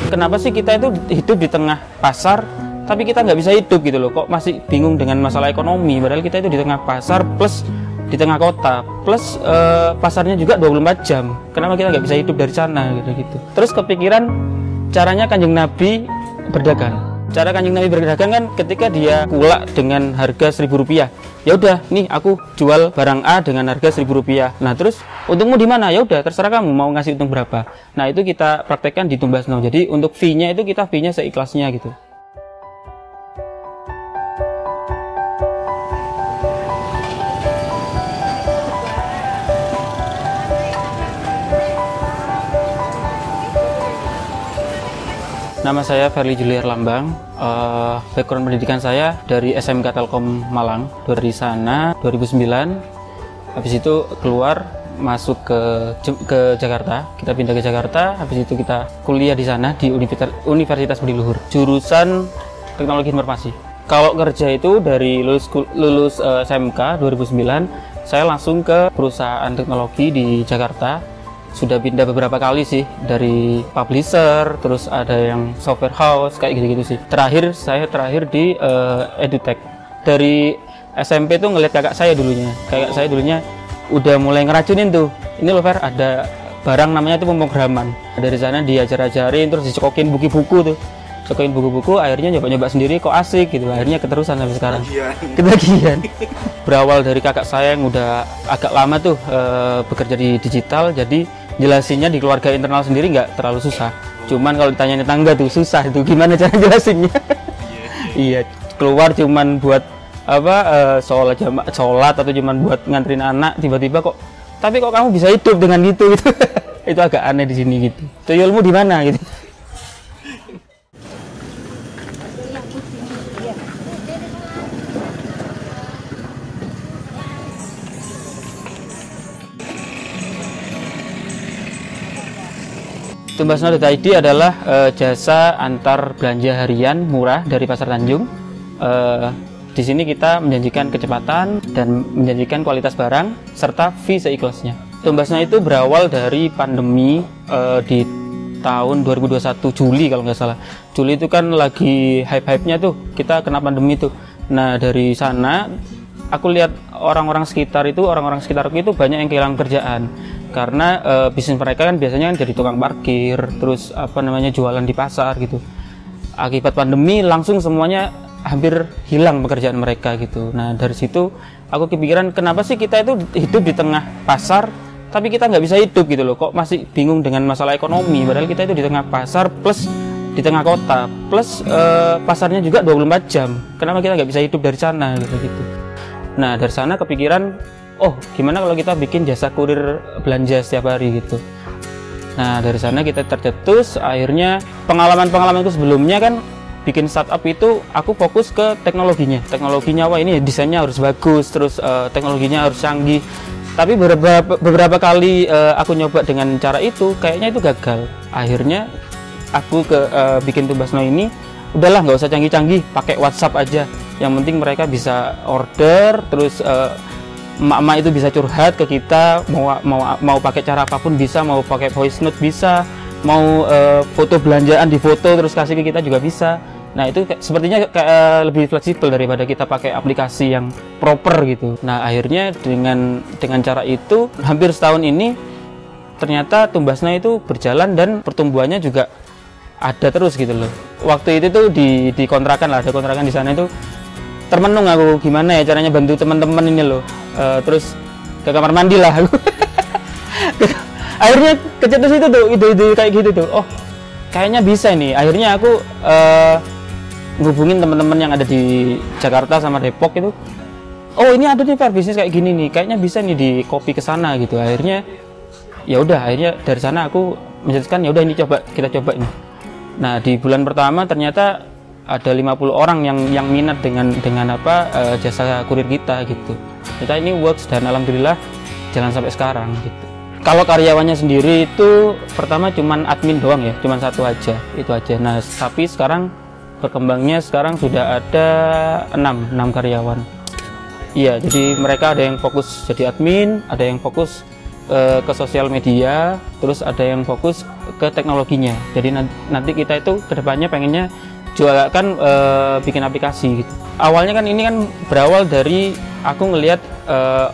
kenapa sih kita itu hidup di tengah pasar tapi kita nggak bisa hidup gitu loh, kok masih bingung dengan masalah ekonomi, padahal kita itu di tengah pasar plus di tengah kota plus pasarnya juga 24 jam, kenapa kita nggak bisa hidup dari sana gitu. Terus kepikiran caranya Kanjeng Nabi berdagang. Cara Kanjeng Nabi berdagang kan ketika dia kulak dengan harga Rp1.000, ya udah nih aku jual barang A dengan harga Rp1.000. Nah terus untungmu di mana? Ya udah terserah kamu mau ngasih untung berapa. Nah itu kita praktekkan di Tumbasno. Jadi untuk fee-nya itu kita fee-nya seikhlasnya gitu. Nama saya Ferly Juliar Lambang. Background pendidikan saya dari SMK Telkom Malang. Dari sana 2009. Habis itu keluar masuk ke Jakarta. Kita pindah ke Jakarta. Habis itu kita kuliah di sana di Universitas Budi Luhur. Jurusan Teknologi Informasi. Kalau kerja itu dari lulus SMK 2009, saya langsung ke perusahaan teknologi di Jakarta. Sudah pindah beberapa kali sih, dari publisher, terus ada yang software house, kayak gitu-gitu sih. Saya terakhir di EduTech. Dari SMP tuh ngeliat kakak saya dulunya udah mulai ngeracunin tuh. Ini loh Fer, ada barang namanya tuh pemrograman. Dari sana diajar-ajarin, terus dicekokin buku-buku tuh. Cekokin buku-buku, akhirnya nyoba-nyoba sendiri kok asik gitu. Akhirnya keterusan sampai sekarang. Ketagihan. Berawal dari kakak saya yang udah agak lama tuh bekerja di digital, jadi jelasinnya di keluarga internal sendiri nggak terlalu susah. Cuman kalau ditanya tetangga tuh susah itu, gimana cara jelasinnya? Iya, keluar cuman buat sholat atau cuman buat nganterin anak, tiba-tiba kok tapi kok kamu bisa hidup dengan gitu. Itu agak aneh di sini gitu. Tuyulmu di mana gitu? Tumbasno.id adalah jasa antar belanja harian murah dari Pasar Tanjung. Di sini kita menjanjikan kecepatan dan menjanjikan kualitas barang serta fee seikhlasnya. Tumbasno itu berawal dari pandemi di tahun 2021 Juli kalau nggak salah. Juli itu kan lagi hype-hype-nya tuh, kita kena pandemi tuh. Nah dari sana aku lihat orang-orang sekitarku itu banyak yang kehilangan kerjaan. Karena bisnis mereka kan biasanya kan jadi tukang parkir, terus jualan di pasar gitu. Akibat pandemi langsung semuanya hampir hilang pekerjaan mereka gitu. Nah dari situ aku kepikiran kenapa sih kita itu hidup di tengah pasar tapi kita nggak bisa hidup gitu loh, kok masih bingung dengan masalah ekonomi, padahal kita itu di tengah pasar plus di tengah kota plus pasarnya juga 24 jam. Kenapa kita nggak bisa hidup dari sana gitu. Nah dari sana kepikiran, oh gimana kalau kita bikin jasa kurir belanja setiap hari gitu. Nah dari sana kita tercetus, akhirnya pengalamanku sebelumnya kan bikin startup itu aku fokus ke teknologinya, wah ini desainnya harus bagus, terus teknologinya harus canggih. Tapi beberapa kali aku nyoba dengan cara itu, kayaknya itu gagal. Akhirnya aku bikin Tumbasno ini, udahlah nggak usah canggih-canggih, pakai WhatsApp aja. Yang penting mereka bisa order, terus emak-emak itu bisa curhat ke kita, mau pakai cara apapun bisa, mau pakai voice note bisa, mau foto belanjaan di foto terus kasih ke kita juga bisa. Nah itu sepertinya lebih fleksibel daripada kita pakai aplikasi yang proper gitu. Nah akhirnya dengan cara itu hampir setahun ini ternyata Tumbasno itu berjalan dan pertumbuhannya juga ada terus gitu loh. Waktu itu tuh di kontrakan lah, ada kontrakan di sana itu termenung aku gimana ya caranya bantu teman-teman ini loh. Terus ke kamar mandi lah aku. Akhirnya kecetus itu tuh ide-ide kayak gitu tuh. Oh kayaknya bisa nih. Akhirnya aku ngubungin teman-teman yang ada di Jakarta sama Depok itu. Oh ini ada nih bisnis kayak gini nih, kayaknya bisa nih di copy ke sana gitu. Akhirnya ya udah, akhirnya dari sana aku menjelaskan ya udah ini kita coba ini. Nah di bulan pertama ternyata ada 50 orang yang minat dengan jasa kurir kita gitu. Kita ini works dan alhamdulillah jalan sampai sekarang gitu. Kalau karyawannya sendiri itu pertama cuman admin doang ya, cuman satu aja, itu aja. Nah tapi sekarang berkembangnya sudah ada 6 karyawan. Iya, jadi mereka ada yang fokus jadi admin, ada yang fokus ke sosial media, terus ada yang fokus ke teknologinya. Jadi nanti kita itu kedepannya pengennya jual kan bikin aplikasi gitu. Awalnya kan ini kan berawal dari aku ngelihat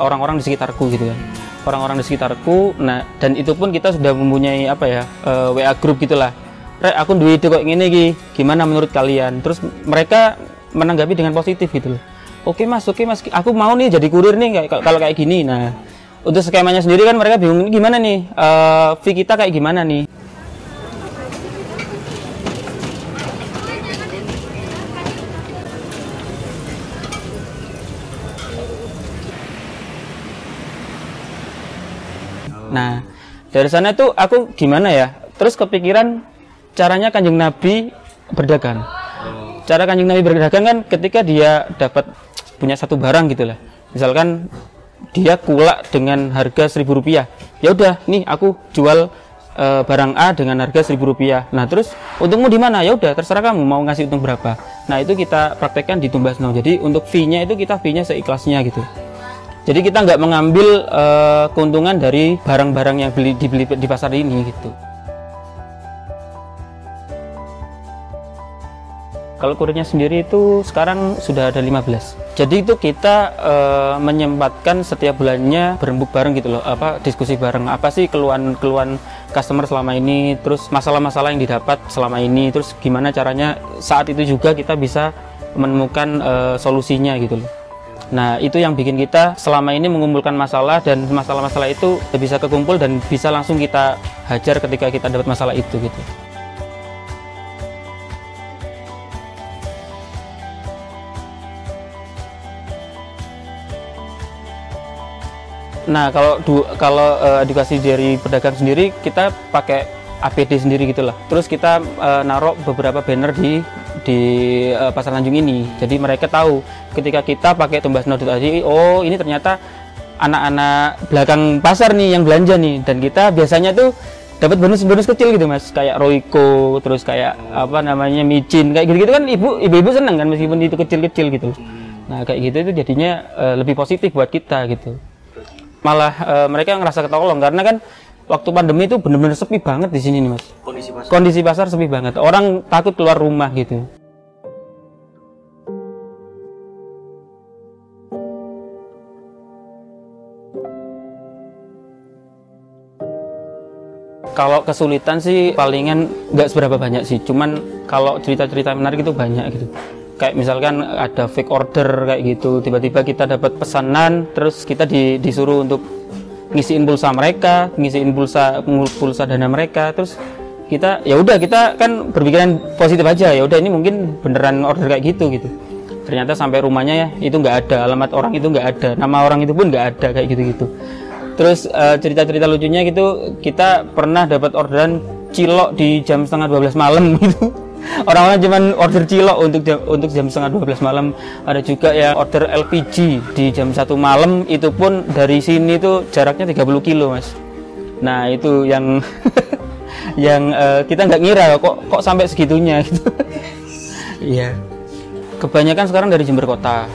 orang-orang di sekitarku gitu kan, orang-orang di sekitarku. Nah, dan itu pun kita sudah mempunyai apa ya, WA group gitulah. Rek, aku duit itu kok gini Ki, gimana menurut kalian? Terus mereka menanggapi dengan positif gitu loh. Oke mas, aku mau nih jadi kurir nih kalau kayak gini. Nah, untuk skemanya sendiri kan mereka bingung, ini gimana nih, fee kita kayak gimana nih. Nah, dari sana itu aku gimana ya, terus kepikiran caranya Kanjeng Nabi berdagang. Cara Kanjeng Nabi berdagang kan ketika dia dapat punya satu barang gitulah. Misalkan dia kulak dengan harga Rp1.000. Ya udah, nih aku jual barang A dengan harga Rp1.000. Nah, terus untungmu di mana? Ya udah, terserah kamu mau ngasih untung berapa. Nah, itu kita praktekkan di Tumbasno. Jadi untuk fee-nya itu kita fee-nya seikhlasnya gitu. Jadi kita nggak mengambil keuntungan dari barang-barang yang dibeli di pasar ini gitu. Kalau kurirnya sendiri itu sekarang sudah ada 15. Jadi itu kita menyempatkan setiap bulannya berembuk bareng gitu loh, diskusi bareng, apa sih keluhan customer selama ini, terus masalah-masalah yang didapat selama ini, terus gimana caranya saat itu juga kita bisa menemukan solusinya gitu loh. Nah, itu yang bikin kita selama ini mengumpulkan masalah, dan masalah-masalah itu bisa kekumpul dan bisa langsung kita hajar ketika kita dapat masalah itu gitu. Nah, kalau edukasi dari pedagang sendiri, kita pakai APD sendiri gitulah. Terus kita naruh beberapa banner di Pasar Tanjung ini. Jadi mereka tahu ketika kita pakai Tumbasno tadi, oh ini ternyata anak-anak belakang pasar nih yang belanja nih, dan kita biasanya tuh dapat bonus-bonus kecil gitu mas, kayak Royco, terus kayak apa namanya micin, kayak gitu-gitu kan ibu-ibu seneng kan meskipun itu kecil-kecil gitu. Nah kayak gitu itu jadinya lebih positif buat kita gitu. Malah mereka ngerasa ketolong karena kan waktu pandemi itu benar-benar sepi banget di sini nih mas. Kondisi pasar sepi banget, orang takut keluar rumah gitu. Kalau kesulitan sih palingan nggak seberapa banyak sih, cuman kalau cerita-cerita menarik itu banyak gitu. Kayak misalkan ada fake order kayak gitu, tiba-tiba kita dapat pesanan, terus kita disuruh untuk ngisiin pulsa mereka, ngisiin pulsa dana mereka, terus kita ya udah, kita kan berpikiran positif aja, ya udah ini mungkin beneran order kayak gitu. Ternyata sampai rumahnya ya itu nggak ada, alamat orang itu nggak ada, nama orang itu pun nggak ada kayak gitu. Terus cerita-cerita lucunya gitu, kita pernah dapat orderan cilok di jam setengah 12 malam gitu. Orang-orang cuman order cilok untuk jam setengah 12 malam. Ada juga yang order LPG di jam 1 malam, itu pun dari sini tuh jaraknya 30 kilo mas. Nah itu yang yang kita nggak ngira kok sampai segitunya gitu. Iya. Kebanyakan sekarang dari Jember Kota.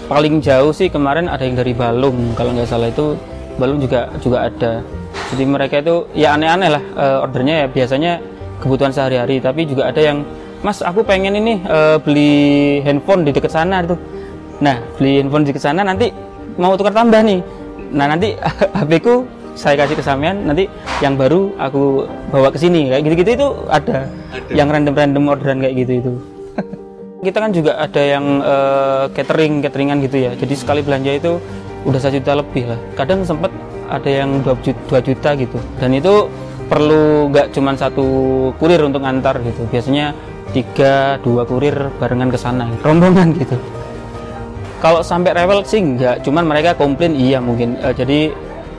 Paling jauh sih kemarin ada yang dari Balung, kalau nggak salah itu Balung juga ada. Jadi mereka itu ya aneh-aneh lah ordernya, ya biasanya kebutuhan sehari-hari, tapi juga ada yang mas aku pengen ini beli handphone di dekat sana itu. Nah beli handphone di dekat sana nanti mau tukar tambah nih. Nah nanti HP ku saya kasih ke sampean, nanti yang baru aku bawa ke sini kayak gitu-gitu. Itu ada yang random orderan kayak gitu itu. Kita kan juga ada yang cateringan gitu ya, jadi sekali belanja itu udah 1 juta lebih lah, kadang sempat ada yang 2 juta gitu, dan itu perlu nggak cuma 1 kurir untuk ngantar gitu, biasanya 2 kurir barengan ke sana, rombongan gitu. Kalau sampai rewel sih nggak, cuman mereka komplain iya mungkin, jadi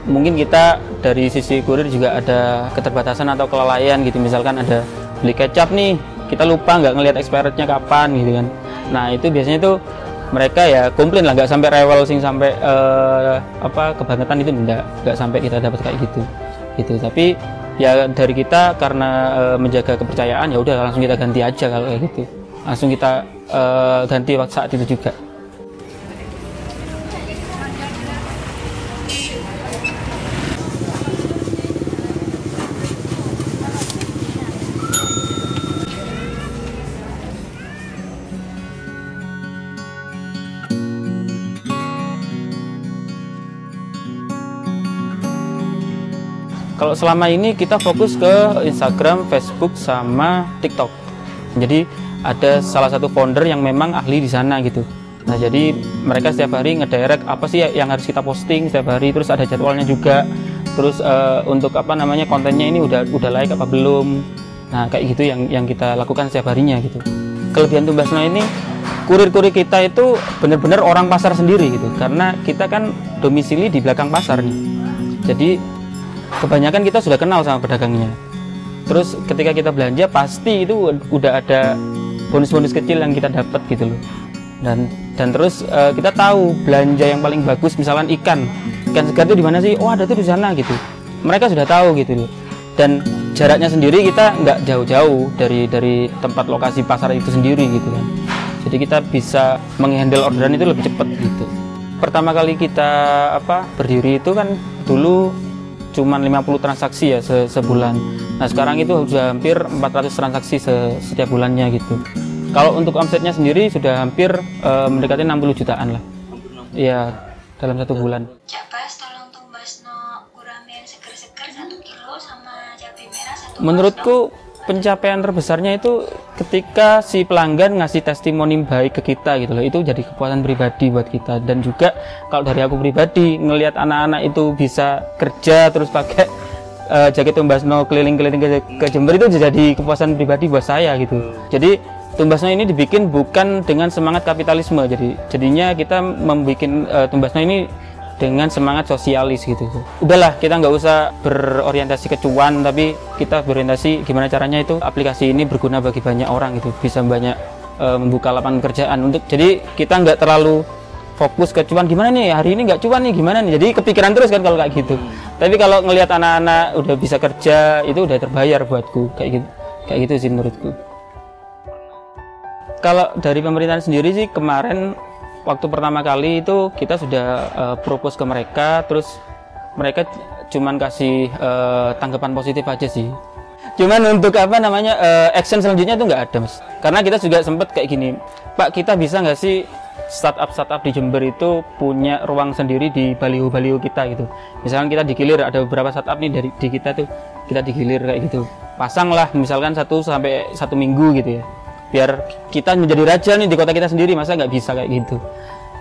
mungkin kita dari sisi kurir juga ada keterbatasan atau kelalaian gitu, misalkan ada beli kecap nih, kita lupa nggak ngelihat expirednya kapan gitu kan. Nah itu biasanya tuh mereka ya komplain lah, nggak sampai rewel sing sampai kebangetan, itu nggak sampai kita dapat kayak gitu. Tapi ya dari kita karena menjaga kepercayaan, ya udah langsung kita ganti aja kalau kayak gitu, langsung kita ganti waktu saat itu juga. Kalau selama ini kita fokus ke Instagram, Facebook, sama TikTok. Jadi ada salah satu founder yang memang ahli di sana gitu. Nah jadi mereka setiap hari ngedirect apa sih yang harus kita posting setiap hari, terus ada jadwalnya juga. Terus untuk apa namanya kontennya ini udah like apa belum. Nah kayak gitu yang kita lakukan setiap harinya gitu. Kelebihan Tumbasno ini, kurir-kurir kita itu benar-benar orang pasar sendiri gitu. Karena kita kan domisili di belakang pasar nih. Jadi kebanyakan kita sudah kenal sama pedagangnya. Terus ketika kita belanja pasti itu udah ada bonus-bonus kecil yang kita dapat gitu loh. Dan terus kita tahu belanja yang paling bagus, misalkan ikan segar itu di mana sih? Oh ada tuh di sana gitu. Mereka sudah tahu gitu loh. Dan jaraknya sendiri kita nggak jauh-jauh dari tempat lokasi pasar itu sendiri gitu kan. Jadi kita bisa menghandle orderan itu lebih cepat gitu. Pertama kali kita berdiri itu kan dulu cuman 50 transaksi ya sebulan. Nah sekarang itu sudah hampir 400 transaksi setiap bulannya gitu. Kalau untuk omsetnya sendiri sudah hampir mendekati 60 jutaan lah. Iya, dalam 1 bulan. Cak Bas, tolong Tumbasno gurame seger-seger 1 kilo sama cabai merah 1 Menurutku pencapaian terbesarnya itu ketika si pelanggan ngasih testimoni baik ke kita gitu loh. Itu jadi kepuasan pribadi buat kita. Dan juga kalau dari aku pribadi ngelihat anak-anak itu bisa kerja terus pakai jaket Tumbasno keliling-keliling ke Jember, itu jadi kepuasan pribadi buat saya gitu. Jadi Tumbasno ini dibikin bukan dengan semangat kapitalisme, jadinya kita membuat Tumbasno ini dengan semangat sosialis gitu. Udahlah, kita nggak usah berorientasi ke cuan, tapi kita berorientasi gimana caranya itu aplikasi ini berguna bagi banyak orang gitu, bisa banyak membuka lapangan pekerjaan. Jadi kita nggak terlalu fokus ke cuan, gimana nih hari ini nggak cuan nih gimana nih, jadi kepikiran terus kan kalau kayak gitu. Tapi kalau ngelihat anak-anak udah bisa kerja, itu udah terbayar buatku, kayak gitu sih menurutku. Kalau dari pemerintahan sendiri sih, kemarin waktu pertama kali itu kita sudah propose ke mereka, terus mereka cuman kasih tanggapan positif aja sih. Cuman untuk action selanjutnya itu nggak ada mas. Karena kita juga sempat kayak gini, Pak kita bisa nggak sih startup di Jember itu punya ruang sendiri di baliho-baliho kita gitu. Misalkan kita digilir, ada beberapa startup nih di kita tuh, kita digilir kayak gitu. Pasanglah misalkan 1 sampai 1 minggu gitu ya. Biar kita menjadi raja nih di kota kita sendiri, masa nggak bisa kayak gitu.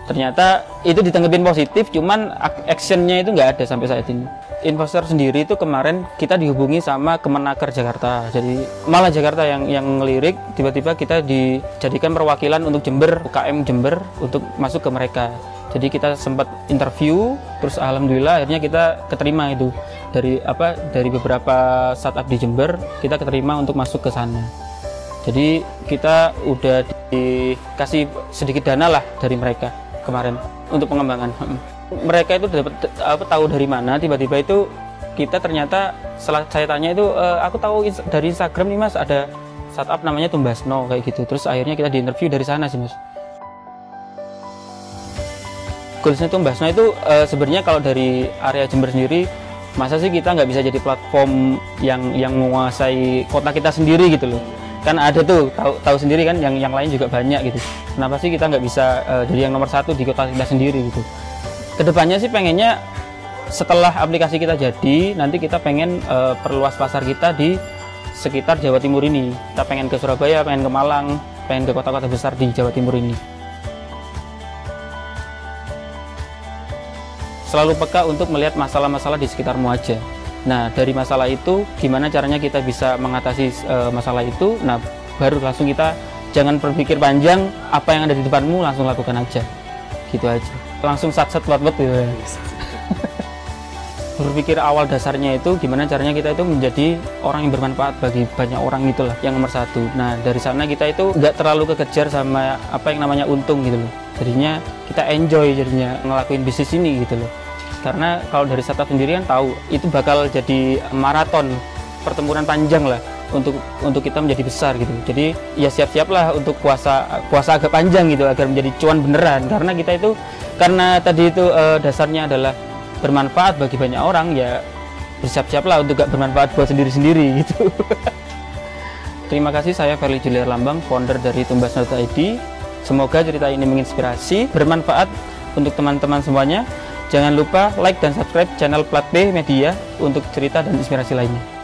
Ternyata itu ditanggepin positif, cuman actionnya itu nggak ada sampai saat ini. Investor sendiri itu kemarin kita dihubungi sama Kemenaker Jakarta, jadi malah Jakarta yang ngelirik, tiba-tiba kita dijadikan perwakilan untuk Jember, UKM Jember untuk masuk ke mereka. Jadi kita sempat interview, terus alhamdulillah akhirnya kita keterima itu dari beberapa startup di Jember, kita keterima untuk masuk ke sana. Jadi kita udah dikasih sedikit dana lah dari mereka kemarin untuk pengembangan. Mereka itu tahu dari mana, tiba-tiba itu kita ternyata setelah saya tanya itu aku tahu dari Instagram nih mas ada startup namanya Tumbasno kayak gitu. Terus akhirnya kita diinterview dari sana sih mas. Goalsnya Tumbasno itu sebenarnya kalau dari area Jember sendiri, masa sih kita nggak bisa jadi platform yang menguasai kota kita sendiri gitu loh. Kan ada tuh tahu sendiri kan yang lain juga banyak gitu. Kenapa sih kita nggak bisa jadi yang nomor 1 di kota kita sendiri gitu. Kedepannya sih pengennya setelah aplikasi kita jadi, nanti kita pengen perluas pasar kita di sekitar Jawa Timur ini. Kita pengen ke Surabaya, pengen ke Malang, pengen ke kota-kota besar di Jawa Timur ini. Selalu peka untuk melihat masalah-masalah di sekitarmu aja. Nah dari masalah itu gimana caranya kita bisa mengatasi masalah itu. Nah baru langsung kita jangan berpikir panjang, apa yang ada di depanmu langsung lakukan aja gitu aja, langsung sat-sat buat gitu. Berpikir awal dasarnya itu gimana caranya kita itu menjadi orang yang bermanfaat bagi banyak orang itulah yang nomor 1. Nah dari sana kita itu nggak terlalu kekejar sama apa yang namanya untung gitu loh, jadinya kita enjoy jadinya ngelakuin bisnis ini gitu loh. Karena kalau dari startup sendiri kan tahu itu bakal jadi maraton, pertempuran panjang lah untuk kita menjadi besar gitu. Jadi ya siap-siaplah untuk puasa agak panjang gitu agar menjadi cuan beneran. Karena kita itu karena tadi itu dasarnya adalah bermanfaat bagi banyak orang, ya bersiap-siaplah untuk gak bermanfaat buat sendiri-sendiri gitu. Terima kasih, saya Verly Juliar Lambang, founder dari Tumbasno.id. Semoga cerita ini menginspirasi, bermanfaat untuk teman-teman semuanya. Jangan lupa like dan subscribe channel Plat B Media untuk cerita dan inspirasi lainnya.